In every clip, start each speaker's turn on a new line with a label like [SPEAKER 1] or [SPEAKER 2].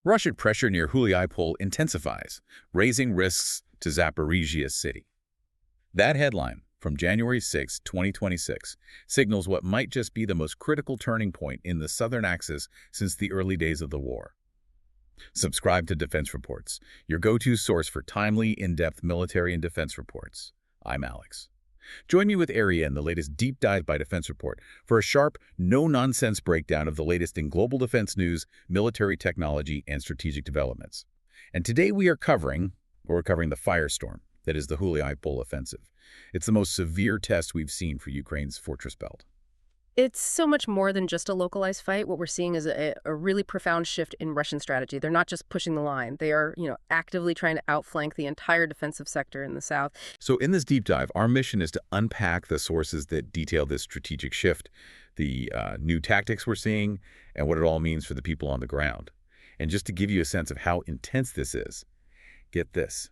[SPEAKER 1] Russian pressure near Huliaipole intensifies, raising risks to Zaporizhzhia city. That headline, from January 6, 2026, signals what might just be the most critical turning point in the southern axis since the early days of the war. Subscribe to Defense Reports, your go-to source for timely, in-depth military and defense reports. I'm Alex. Join me with Area in the latest Deep Dive by Defense Report for a sharp, no-nonsense breakdown of the latest in global defense news, military technology, and strategic developments. And today we're covering the firestorm that is the Huliaipole offensive. It's the most severe test we've seen for Ukraine's fortress belt.
[SPEAKER 2] It's so much more than just a localized fight. What we're seeing is a really profound shift in Russian strategy. They're not just pushing the line. They are, actively trying to outflank the entire defensive sector in the south.
[SPEAKER 1] So in this deep dive, our mission is to unpack the sources that detail this strategic shift, the new tactics we're seeing, and what it all means for the people on the ground. And just to give you a sense of how intense this is, get this.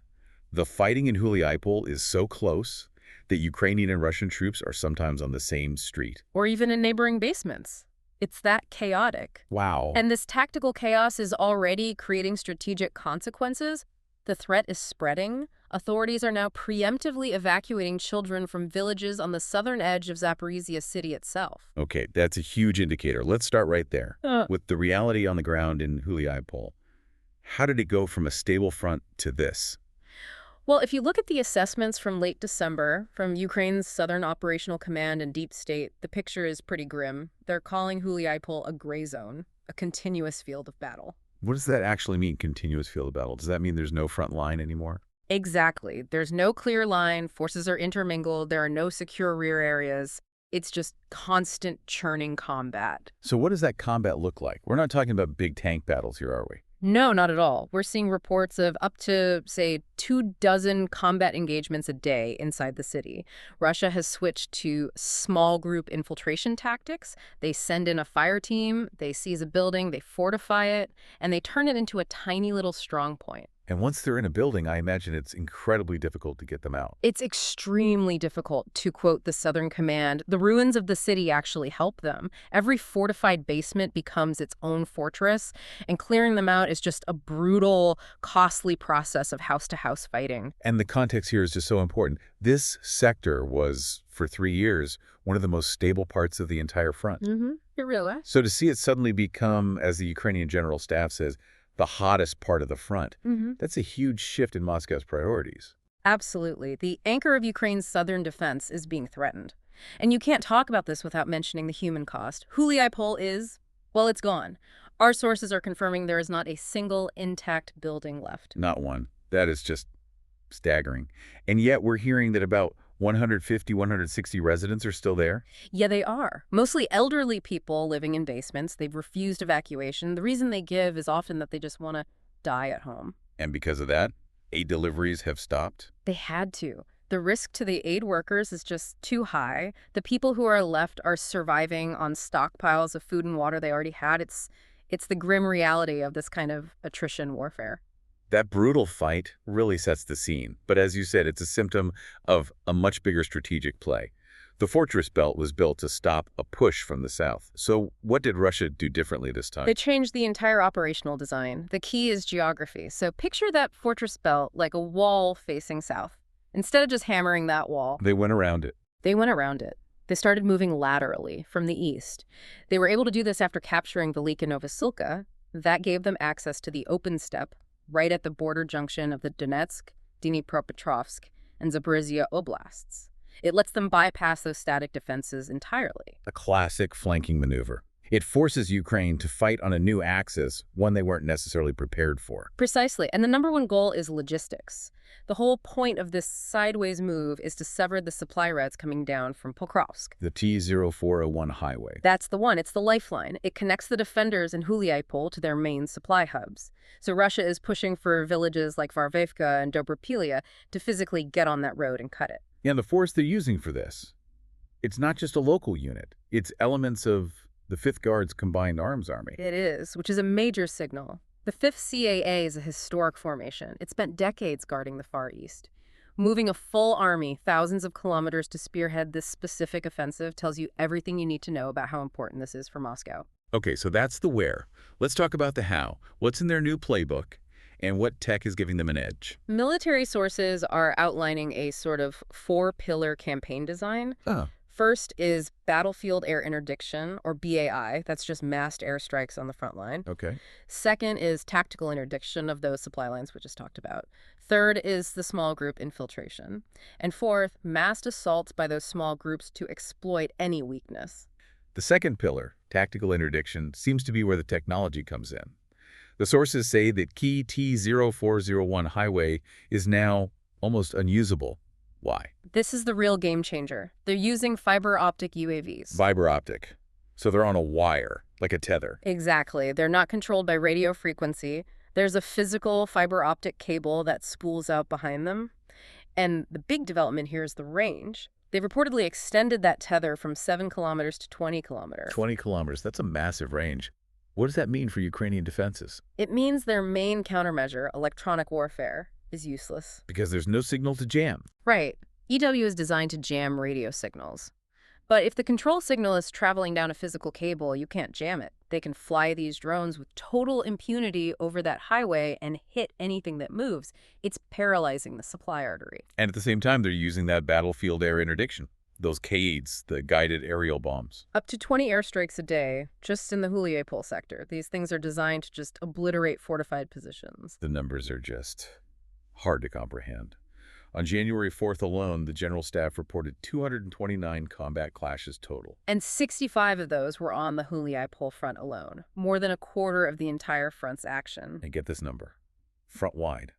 [SPEAKER 1] The fighting in Huliaipole is so close that Ukrainian and Russian troops are sometimes on the same street.
[SPEAKER 2] Or even in neighboring basements. It's that chaotic.
[SPEAKER 1] Wow.
[SPEAKER 2] And this tactical chaos is already creating strategic consequences. The threat is spreading. Authorities are now preemptively evacuating children from villages on the southern edge of Zaporizhzhia city itself.
[SPEAKER 1] Okay, that's a huge indicator. Let's start right there. With the reality on the ground in Huliaipole, how did it go from a stable front to this?
[SPEAKER 2] Well, if you look at the assessments from late December from Ukraine's Southern Operational Command and Deep State, the picture is pretty grim. They're calling Huliaipole a gray zone, a continuous field of battle.
[SPEAKER 1] What does that actually mean, continuous field of battle? Does that mean there's no front line anymore?
[SPEAKER 2] Exactly. There's no clear line, forces are intermingled, there are no secure rear areas. It's just constant churning combat.
[SPEAKER 1] So what does that combat look like? We're not talking about big tank battles here, are we?
[SPEAKER 2] No, not at all. We're seeing reports of up to, say, 24 combat engagements a day inside the city. Russia has switched to small group infiltration tactics. They send in a fire team, they seize a building, they fortify it, and they turn it into a tiny little strong point.
[SPEAKER 1] And once they're in a building, I imagine it's incredibly difficult to get them out.
[SPEAKER 2] It's extremely difficult, to quote the Southern Command. The ruins of the city actually help them. Every fortified basement becomes its own fortress, and clearing them out is just a brutal, costly process of house-to-house fighting.
[SPEAKER 1] And the context here is just so important. This sector was, for 3 years, one of the most stable parts of the entire front.
[SPEAKER 2] It really is.
[SPEAKER 1] So to see it suddenly become, as the Ukrainian General Staff says, the hottest part of the front, that's a huge shift in Moscow's priorities.
[SPEAKER 2] Absolutely. The anchor of Ukraine's southern defense is being threatened. And you can't talk about this without mentioning the human cost. Huliaipole is, well, it's gone. Our sources are confirming there is not a single intact building left.
[SPEAKER 1] Not one. That is just staggering. And yet we're hearing that about 150, 160 residents are still there?
[SPEAKER 2] Yeah, they are. Mostly elderly people living in basements. They've refused evacuation. The reason they give is often that they just want to die at home.
[SPEAKER 1] And because of that, aid deliveries have stopped?
[SPEAKER 2] They had to. The risk to the aid workers is just too high. The people who are left are surviving on stockpiles of food and water they already had. It's the grim reality of this kind of attrition warfare.
[SPEAKER 1] That brutal fight really sets the scene, but as you said, it's a symptom of a much bigger strategic play. The fortress belt was built to stop a push from the south. So what did Russia do differently this time?
[SPEAKER 2] They changed the entire operational design. The key is geography. So picture that fortress belt like a wall facing south. Instead of just hammering that wall,
[SPEAKER 1] They went around it.
[SPEAKER 2] They started moving laterally from the east. They were able to do this after capturing Velika Novosilka. That gave them access to the open steppe right at the border junction of the Donetsk, Dnipropetrovsk, and Zaporizhzhia oblasts. It lets them bypass those static defenses entirely.
[SPEAKER 1] A classic flanking maneuver. It forces Ukraine to fight on a new axis, one they weren't necessarily prepared for.
[SPEAKER 2] Precisely. And the number one goal is logistics. The whole point of this sideways move is to sever the supply routes coming down from Pokrovsk.
[SPEAKER 1] The T-0401 highway.
[SPEAKER 2] That's the one. It's the lifeline. It connects the defenders in Huliaipole to their main supply hubs. So Russia is pushing for villages like Varvivka and Dobropilya to physically get on that road and cut it.
[SPEAKER 1] And the force they're using for this, it's not just a local unit. It's elements of the 5th Guards Combined Arms Army.
[SPEAKER 2] It is, which is a major signal. The 5th CAA is a historic formation. It spent decades guarding the Far East. Moving a full army thousands of kilometers to spearhead this specific offensive tells you everything you need to know about how important this is for Moscow.
[SPEAKER 1] Okay, so that's the where. Let's talk about the how. What's in their new playbook, and what tech is giving them an edge?
[SPEAKER 2] Military sources are outlining a sort of four-pillar campaign design.
[SPEAKER 1] Oh,
[SPEAKER 2] First is battlefield air interdiction, or BAI. That's just massed airstrikes on the front line.
[SPEAKER 1] okay.
[SPEAKER 2] Second is tactical interdiction of those supply lines we just talked about. Third is the small group infiltration. And fourth, massed assaults by those small groups to exploit any weakness.
[SPEAKER 1] The second pillar, tactical interdiction, seems to be where the technology comes in. The sources say that key T0401 highway is now almost unusable. Why?
[SPEAKER 2] This is the real game changer. They're using fiber-optic UAVs.
[SPEAKER 1] Fiber optic. So they're on a wire, like a tether.
[SPEAKER 2] Exactly. They're not controlled by radio frequency. There's a physical fiber-optic cable that spools out behind them. And the big development here is the range. They've reportedly extended that tether from 7 kilometers to 20 kilometers.
[SPEAKER 1] 20 kilometers, that's a massive range. What does that mean for Ukrainian defenses?
[SPEAKER 2] It means their main countermeasure, electronic warfare, is useless.
[SPEAKER 1] Because there's no signal to jam.
[SPEAKER 2] Right. EW is designed to jam radio signals. But if the control signal is traveling down a physical cable, you can't jam it. They can fly these drones with total impunity over that highway and hit anything that moves. It's paralyzing the supply artery.
[SPEAKER 1] And at the same time, they're using that battlefield air interdiction. Those CAIDs, the guided aerial bombs.
[SPEAKER 2] Up to 20 airstrikes a day, just in the Huliaipole sector. These things are designed to just obliterate fortified positions.
[SPEAKER 1] The numbers are just hard to comprehend. On January 4th alone, the General Staff reported 229 combat clashes total.
[SPEAKER 2] And 65 of those were on the Huliaipole front alone, more than a quarter of the entire front's action.
[SPEAKER 1] And get this number. Front-wide,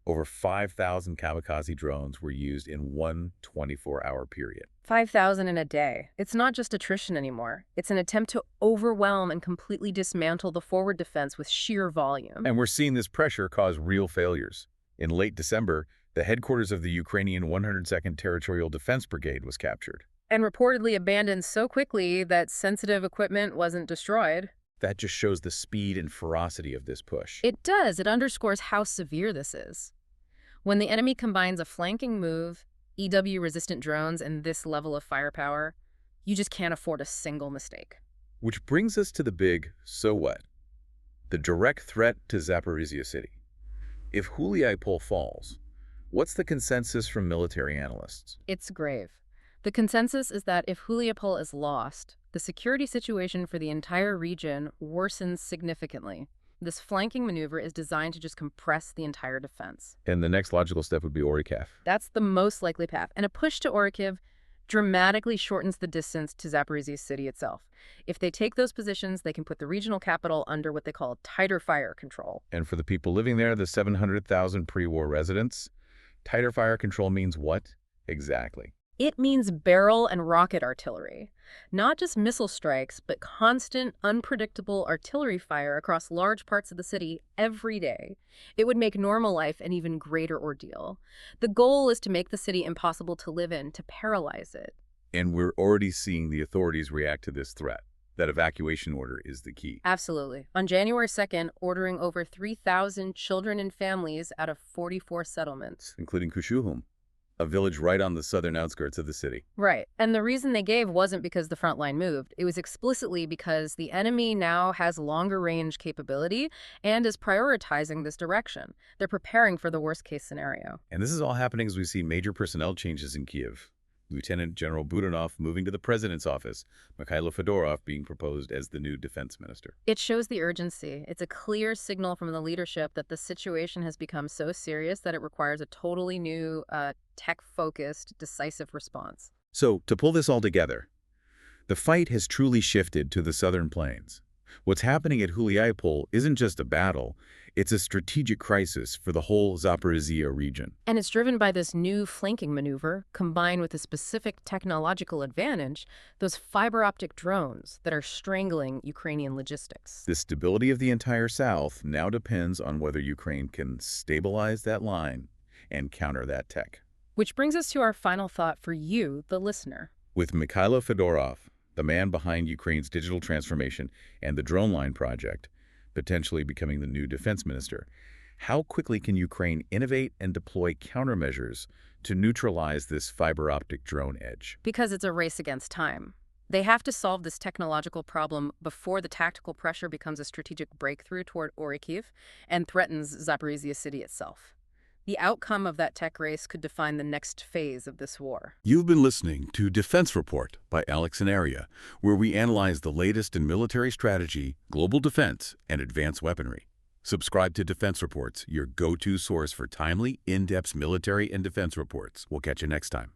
[SPEAKER 1] over 5,000 kamikaze drones were used in one 24-hour period.
[SPEAKER 2] 5,000 in a day. It's not just attrition anymore. It's an attempt to overwhelm and completely dismantle the forward defense with sheer volume.
[SPEAKER 1] And we're seeing this pressure cause real failures. In late December, the headquarters of the Ukrainian 102nd Territorial Defense Brigade was captured.
[SPEAKER 2] And reportedly abandoned so quickly that sensitive equipment wasn't destroyed.
[SPEAKER 1] That just shows the speed and ferocity of this push.
[SPEAKER 2] It does. It underscores how severe this is. When the enemy combines a flanking move, EW-resistant drones, and this level of firepower, you just can't afford a single mistake.
[SPEAKER 1] Which brings us to the big so what? The direct threat to Zaporizhzhia city. If Huliaipole falls, what's the consensus from military analysts?
[SPEAKER 2] It's grave. The consensus is that if Huliaipole is lost, the security situation for the entire region worsens significantly. This flanking maneuver is designed to just compress the entire defense.
[SPEAKER 1] And the next logical step would be Orikov.
[SPEAKER 2] That's the most likely path. And a push to Orikov dramatically shortens the distance to Zaporizhzhia city itself. If they take those positions, they can put the regional capital under what they call tighter fire control.
[SPEAKER 1] And for the people living there, the 700,000 pre-war residents, tighter fire control means what exactly?
[SPEAKER 2] It means barrel and rocket artillery. Not just missile strikes, but constant, unpredictable artillery fire across large parts of the city every day. It would make normal life an even greater ordeal. The goal is to make the city impossible to live in, to paralyze it.
[SPEAKER 1] And we're already seeing the authorities react to this threat. That evacuation order is the key.
[SPEAKER 2] Absolutely. On January 2nd, ordering over 3,000 children and families out of 44 settlements.
[SPEAKER 1] Including Kushuhum, a village right on the southern outskirts of the city.
[SPEAKER 2] Right. And the reason they gave wasn't because the front line moved. It was explicitly because the enemy now has longer range capability and is prioritizing this direction. They're preparing for the worst case scenario.
[SPEAKER 1] And this is all happening as we see major personnel changes in Kiev. Lieutenant General Budanov moving to the president's office, Mikhailo Fedorov being proposed as the new defense minister.
[SPEAKER 2] It shows the urgency. It's a clear signal from the leadership that the situation has become so serious that it requires a totally new, tech-focused, decisive response.
[SPEAKER 1] So, to pull this all together, the fight has truly shifted to the southern plains. What's happening at Huliaipole isn't just a battle, it's a strategic crisis for the whole Zaporizhzhia region.
[SPEAKER 2] And it's driven by this new flanking maneuver, combined with a specific technological advantage, those fiber-optic drones that are strangling Ukrainian logistics.
[SPEAKER 1] The stability of the entire south now depends on whether Ukraine can stabilize that line and counter that tech.
[SPEAKER 2] Which brings us to our final thought for you, the listener.
[SPEAKER 1] With Mikhailo Fedorov, the man behind Ukraine's digital transformation and the drone line project, potentially becoming the new defense minister, how quickly can Ukraine innovate and deploy countermeasures to neutralize this fiber-optic drone edge?
[SPEAKER 2] Because it's a race against time. They have to solve this technological problem before the tactical pressure becomes a strategic breakthrough toward Orikhiv and threatens Zaporizhzhia city itself. The outcome of that tech race could define the next phase of this war.
[SPEAKER 3] You've been listening to Defense Report by Alex and Aria, where we analyze the latest in military strategy, global defense, and advanced weaponry. Subscribe to Defense Reports, your go-to source for timely, in-depth military and defense reports. We'll catch you next time.